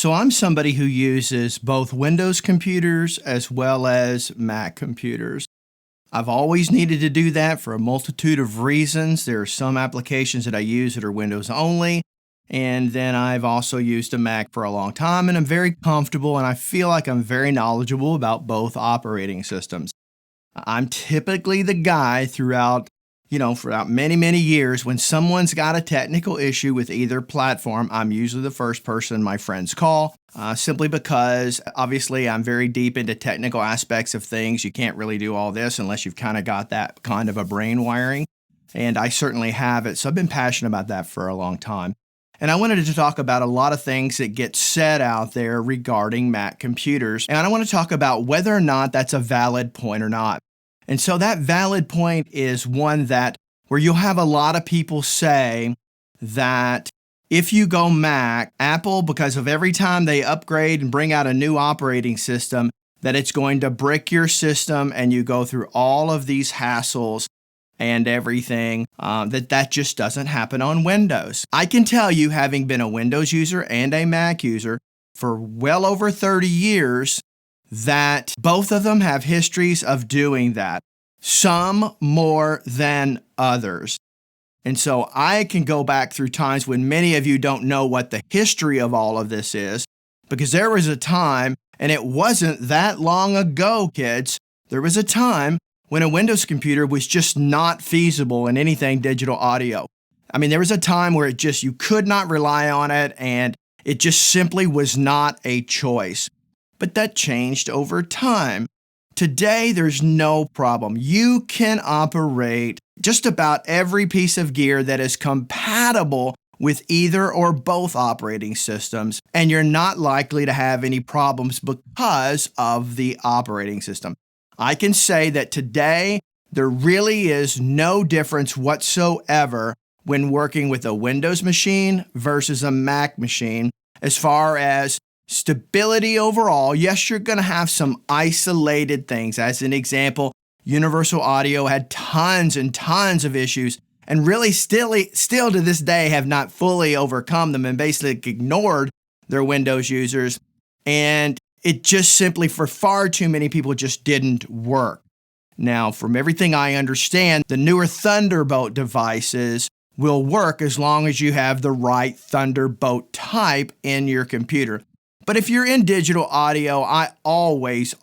So I'm somebody who uses both Windows computers as well as Mac computers. I've always needed to do that for a multitude of reasons. There are some applications that I use that are Windows only, and then I've also used a Mac for a long time, and I'm very comfortable and I feel like I'm very knowledgeable about both operating systems. I'm typically the guy throughout many, many years, when someone's got a technical issue with either platform, I'm usually the first person my friends call, simply because obviously I'm very deep into technical aspects of things. You can't really do all this unless you've kind of got that kind of a brain wiring, and I certainly have it. So I've been passionate about that for a long time. And I wanted to talk about a lot of things that get said out there regarding Mac computers, and I want to talk about whether or not that's a valid point or not. And so that valid point is one that where you'll have a lot of people say that if you go Mac, Apple, because of every time they upgrade and bring out a new operating system, that it's going to brick your system and you go through all of these hassles and everything, that just doesn't happen on Windows. I can tell you, having been a Windows user and a Mac user for well over 30 years, that both of them have histories of doing that, some more than others. And so I can go back through times when many of you don't know what the history of all of this is, because there was a time, and it wasn't that long ago, kids, there was a time when a Windows computer was just not feasible in anything digital audio. I mean, there was a time where you could not rely on it, and it just simply was not a choice. But that changed over time. Today, there's no problem. You can operate just about every piece of gear that is compatible with either or both operating systems, and you're not likely to have any problems because of the operating system. I can say that today, there really is no difference whatsoever when working with a Windows machine versus a Mac machine as far as stability overall. Yes, you're going to have some isolated things. As an example, Universal Audio had tons and tons of issues, and really still to this day have not fully overcome them and basically ignored their Windows users. And it just simply, for far too many people, just didn't work. Now, from everything I understand, the newer Thunderbolt devices will work as long as you have the right Thunderbolt type in your computer. But if you're in digital audio, I always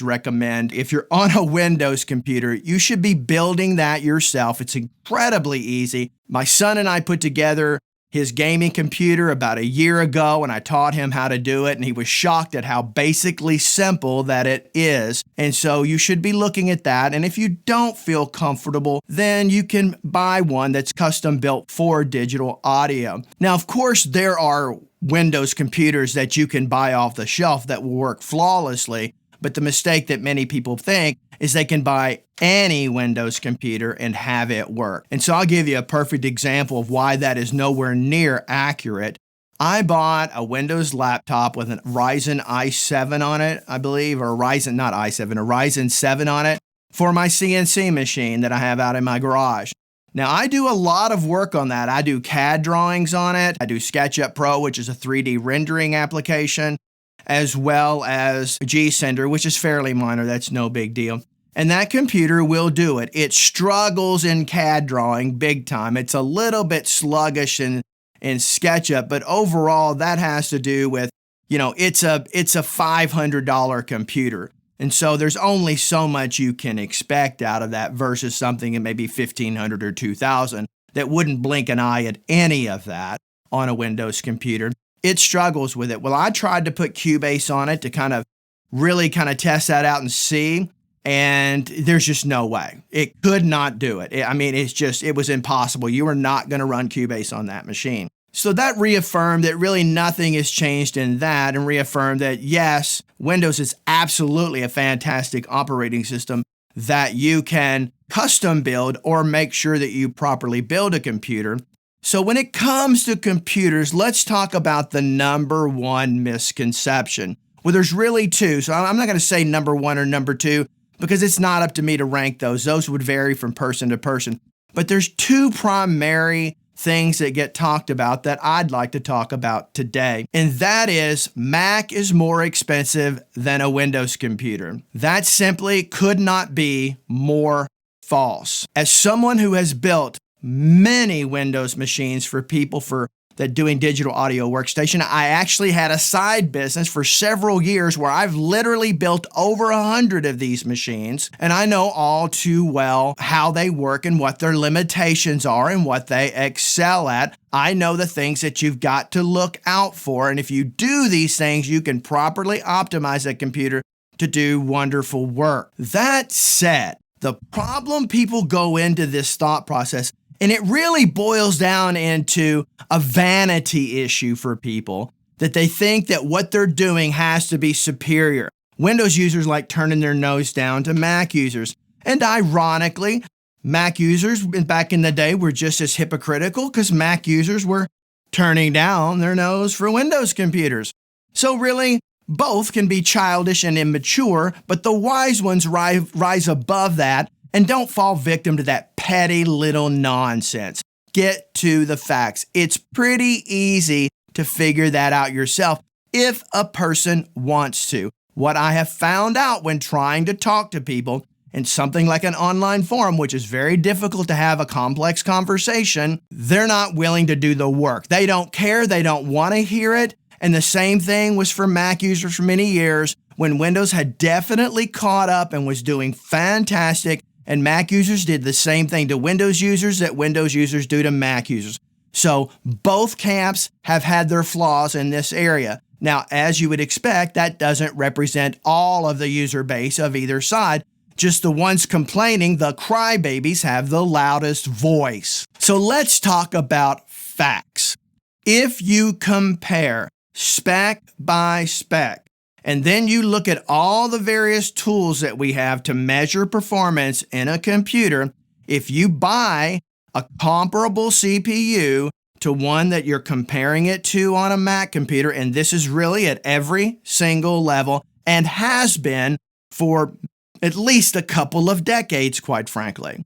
recommend, if you're on a Windows computer, you should be building that yourself. It's incredibly easy. My son and I put together his gaming computer about a year ago, and I taught him how to do it, and he was shocked at how basically simple that it is. And so you should be looking at that. And if you don't feel comfortable, then you can buy one that's custom built for digital audio. Now, of course, there are Windows computers that you can buy off the shelf that will work flawlessly, but the mistake that many people think is they can buy any Windows computer and have it work. And so I'll give you a perfect example of why that is nowhere near accurate. I bought a Windows laptop with a Ryzen i7 on it, I believe, or a Ryzen 7 on it for my CNC machine that I have out in my garage. Now, I do a lot of work on that. I do CAD drawings on it. I do SketchUp Pro, which is a 3D rendering application, as well as G-Sender, which is fairly minor. That's no big deal. And that computer will do it. It struggles in CAD drawing big time. It's a little bit sluggish in SketchUp, but overall, that has to do with, it's a $500 computer. And so there's only so much you can expect out of that versus something that may be $1,500 or $2,000 that wouldn't blink an eye at any of that on a Windows computer. It struggles with it. Well, I tried to put Cubase on it to really test that out and see, and there's just no way. It could not do it. It was impossible. You were not going to run Cubase on that machine. So that reaffirmed that really nothing has changed in that, and reaffirmed that yes, Windows is absolutely a fantastic operating system that you can custom build or make sure that you properly build a computer. So when it comes to computers, let's talk about the number one misconception. Well, there's really two, so I'm not going to say number one or number two because it's not up to me to rank those. Those would vary from person to person. But there's two primary things that get talked about that I'd like to talk about today. And that is, Mac is more expensive than a Windows computer. That simply could not be more false. As someone who has built many Windows machines for people that doing digital audio workstation, I actually had a side business for several years where I've literally built over 100 of these machines, and I know all too well how they work and what their limitations are and what they excel at. I know the things that you've got to look out for, and if you do these things, you can properly optimize that computer to do wonderful work. That said, the problem people go into this thought process, and it really boils down into a vanity issue for people, that they think that what they're doing has to be superior. Windows users like turning their nose down to Mac users. And ironically, Mac users back in the day were just as hypocritical because Mac users were turning down their nose for Windows computers. So really, both can be childish and immature, but the wise ones rise above that and don't fall victim to that petty little nonsense. Get to the facts. It's pretty easy to figure that out yourself if a person wants to. What I have found out when trying to talk to people in something like an online forum, which is very difficult to have a complex conversation, they're not willing to do the work. They don't care. They don't want to hear it. And the same thing was for Mac users for many years when Windows had definitely caught up and was doing fantastic. And Mac users did the same thing to Windows users that Windows users do to Mac users. So both camps have had their flaws in this area. Now, as you would expect, that doesn't represent all of the user base of either side. Just the ones complaining, the crybabies, have the loudest voice. So let's talk about facts. If you compare spec by spec, and then you look at all the various tools that we have to measure performance in a computer, if you buy a comparable CPU to one that you're comparing it to on a Mac computer, and this is really at every single level and has been for at least a couple of decades, quite frankly.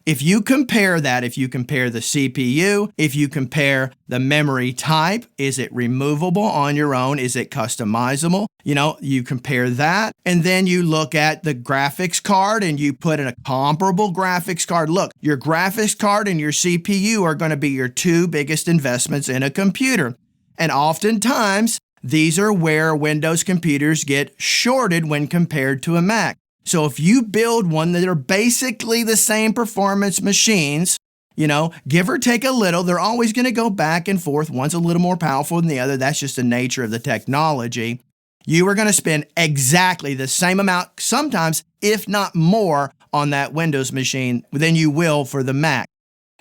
If you compare that, if you compare the CPU, if you compare the memory type, is it removable on your own? Is it customizable? You compare that, and then you look at the graphics card and you put in a comparable graphics card. Look, your graphics card and your CPU are going to be your two biggest investments in a computer. And oftentimes, these are where Windows computers get shorted when compared to a Mac. So if you build one that are basically the same performance machines, give or take a little, they're always going to go back and forth. One's a little more powerful than the other. That's just the nature of the technology. You are going to spend exactly the same amount, sometimes, if not more, on that Windows machine than you will for the Mac.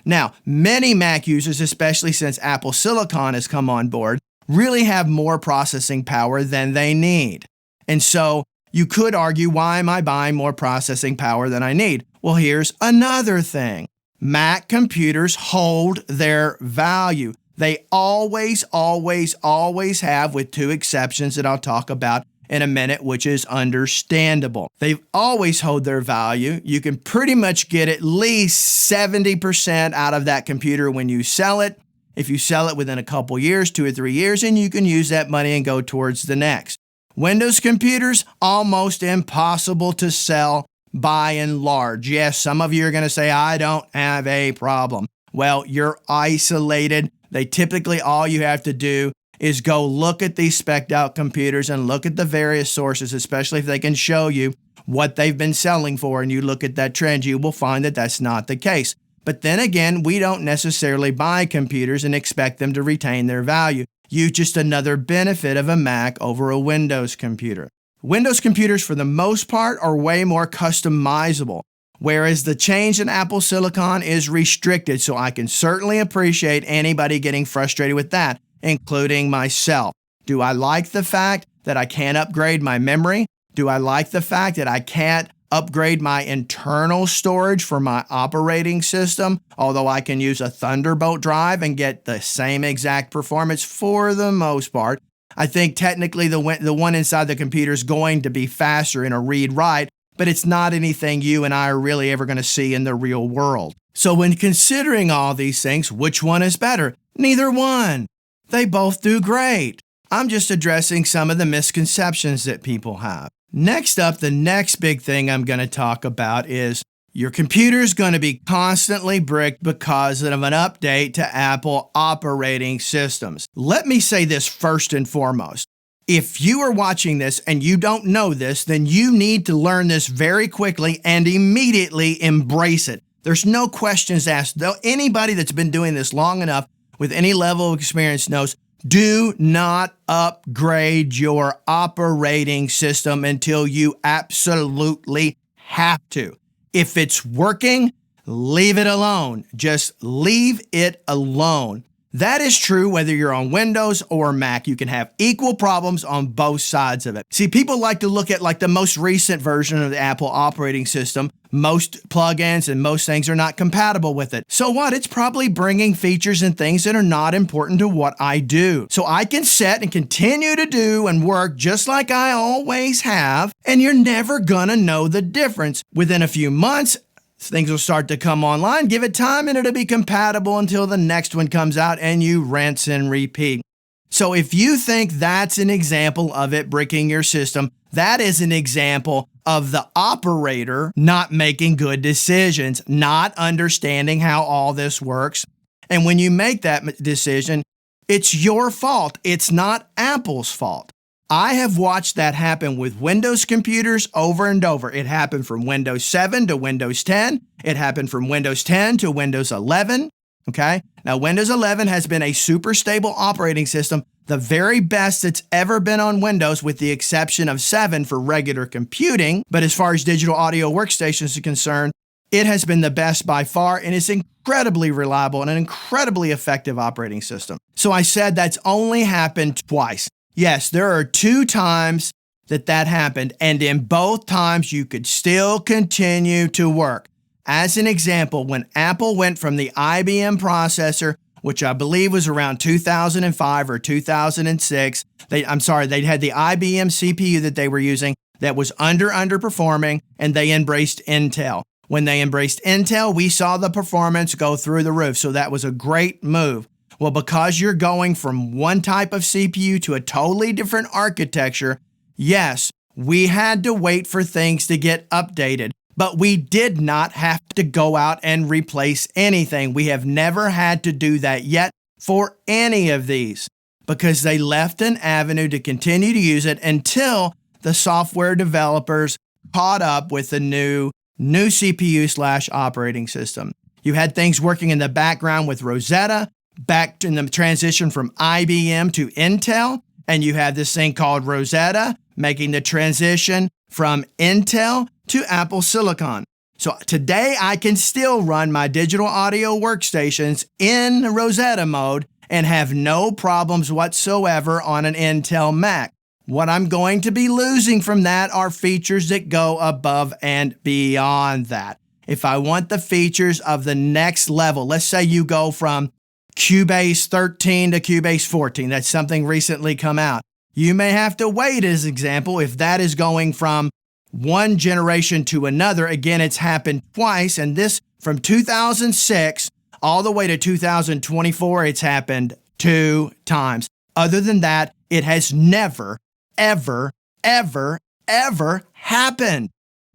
Now, many Mac users, especially since Apple Silicon has come on board, really have more processing power than they need. And so you could argue, why am I buying more processing power than I need? Well, here's another thing. Mac computers hold their value. They always, always, always have, with two exceptions that I'll talk about in a minute, which is understandable. They've always hold their value. You can pretty much get at least 70% out of that computer when you sell it. If you sell it within a couple years, 2 or 3 years, and you can use that money and go towards the next. Windows computers, almost impossible to sell by and large. Yes, some of you are going to say, I don't have a problem. Well, you're isolated. They typically, all you have to do is go look at these spec'd out computers and look at the various sources, especially if they can show you what they've been selling for, and you look at that trend, you will find that that's not the case. But then again, we don't necessarily buy computers and expect them to retain their value. Just another benefit of a Mac over a Windows computer. Windows computers, for the most part, are way more customizable, whereas the change in Apple Silicon is restricted, so I can certainly appreciate anybody getting frustrated with that, including myself. Do I like the fact that I can't upgrade my memory? Do I like the fact that I can't upgrade my internal storage for my operating system, although I can use a Thunderbolt drive and get the same exact performance for the most part? I think technically the one inside the computer is going to be faster in a read-write, but it's not anything you and I are really ever going to see in the real world. So when considering all these things, which one is better? Neither one. They both do great. I'm just addressing some of the misconceptions that people have. Next up, the next big thing I'm going to talk about is your computer's going to be constantly bricked because of an update to Apple operating systems. Let me say this first and foremost. If you are watching this and you don't know this, then you need to learn this very quickly and immediately embrace it. There's no questions asked. Though anybody that's been doing this long enough with any level of experience knows, do not upgrade your operating system until you absolutely have to. If it's working, leave it alone. Just leave it alone. That is true whether you're on Windows or Mac. You can have equal problems on both sides of it. See, people like to look at like the most recent version of the Apple operating system. Most plugins and most things are not compatible with it. So what? It's probably bringing features and things that are not important to what I do. So I can set and continue to do and work just like I always have, and you're never gonna know the difference. Within a few months, things will start to come online. Give it time and it'll be compatible until the next one comes out and you rinse and repeat. So if you think that's an example of it bricking your system, that is an example of the operator not making good decisions, not understanding how all this works. And when you make that decision, it's your fault. It's not Apple's fault. I have watched that happen with Windows computers over and over. It happened from Windows 7 to Windows 10. It happened from Windows 10 to Windows 11. Okay? Now, Windows 11 has been a super stable operating system, the very best that's ever been on Windows, with the exception of 7 for regular computing. But as far as digital audio workstations are concerned, it has been the best by far, and it's incredibly reliable and an incredibly effective operating system. So I said that's only happened twice. Yes, there are 2 times that happened, and in both times you could still continue to work. As an example, when Apple went from the IBM processor, which I believe was around 2005 or 2006, they had the IBM CPU that they were using that was underperforming, and they embraced Intel. When they embraced Intel, we saw the performance go through the roof, so that was a great move. Well, because you're going from one type of CPU to a totally different architecture, yes, we had to wait for things to get updated, but we did not have to go out and replace anything. We have never had to do that yet for any of these because they left an avenue to continue to use it until the software developers caught up with the new CPU/operating system. You had things working in the background with Rosetta, back in the transition from IBM to Intel, and you have this thing called Rosetta making the transition from Intel to Apple Silicon. So today I can still run my digital audio workstations in Rosetta mode and have no problems whatsoever on an Intel Mac. What I'm going to be losing from that are features that go above and beyond that. If I want the features of the next level, let's say you go from Cubase 13 to Cubase 14. That's something recently come out. You may have to wait, as an example, if that is going from one generation to another. Again, it's happened twice, and this from 2006 all the way to 2024, it's happened 2 times. Other than that, it has never, ever, ever, ever happened.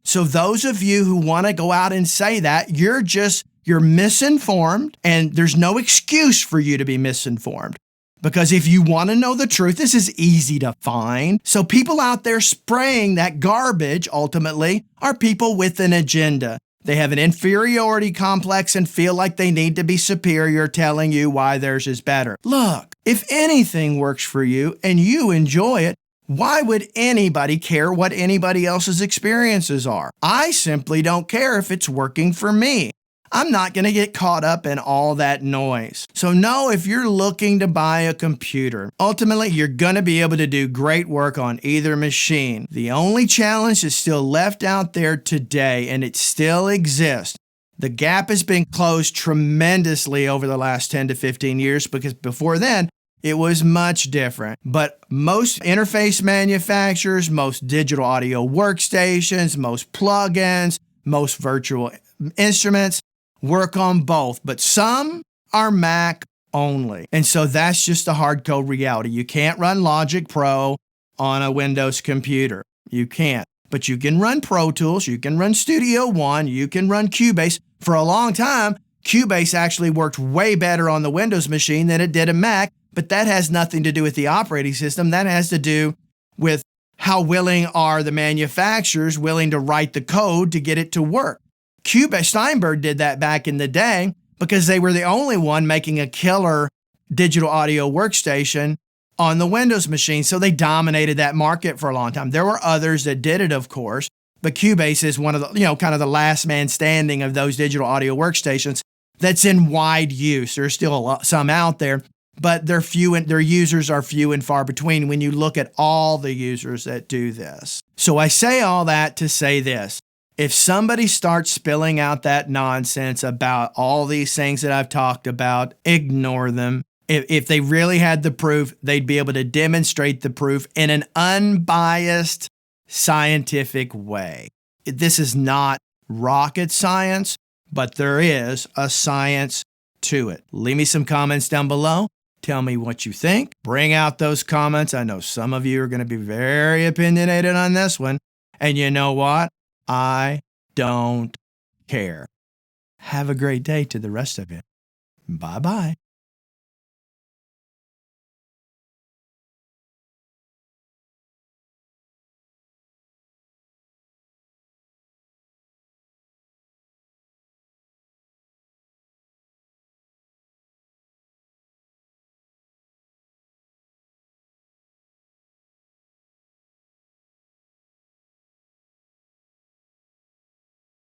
So those of you who want to go out and say that, you're misinformed, and there's no excuse for you to be misinformed. Because if you want to know the truth, this is easy to find. So people out there spraying that garbage, ultimately, are people with an agenda. They have an inferiority complex and feel like they need to be superior, telling you why theirs is better. Look, if anything works for you and you enjoy it, why would anybody care what anybody else's experiences are? I simply don't care if it's working for me. I'm not going to get caught up in all that noise. So no, if you're looking to buy a computer, ultimately you're going to be able to do great work on either machine. The only challenge is still left out there today, and it still exists. The gap has been closed tremendously over the last 10 to 15 years because before then, it was much different. But most interface manufacturers, most digital audio workstations, most plugins, most virtual instruments, work on both, but some are Mac only. And so that's just a hard code reality. You can't run Logic Pro on a Windows computer. You can't. But you can run Pro Tools, you can run Studio One, you can run Cubase. For a long time, Cubase actually worked way better on the Windows machine than it did a Mac, but that has nothing to do with the operating system. That has to do with how willing are the manufacturers willing to write the code to get it to work. Cubase, Steinberg did that back in the day because they were the only one making a killer digital audio workstation on the Windows machine. So they dominated that market for a long time. There were others that did it, of course, but Cubase is one of the, kind of the last man standing of those digital audio workstations that's in wide use. There's still some out there, but their users are few and far between when you look at all the users that do this. So I say all that to say this. If somebody starts spilling out that nonsense about all these things that I've talked about, ignore them. If they really had the proof, they'd be able to demonstrate the proof in an unbiased, scientific way. This is not rocket science, but there is a science to it. Leave me some comments down below. Tell me what you think. Bring out those comments. I know some of you are going to be very opinionated on this one. And you know what? I don't care. Have a great day to the rest of you. Bye-bye.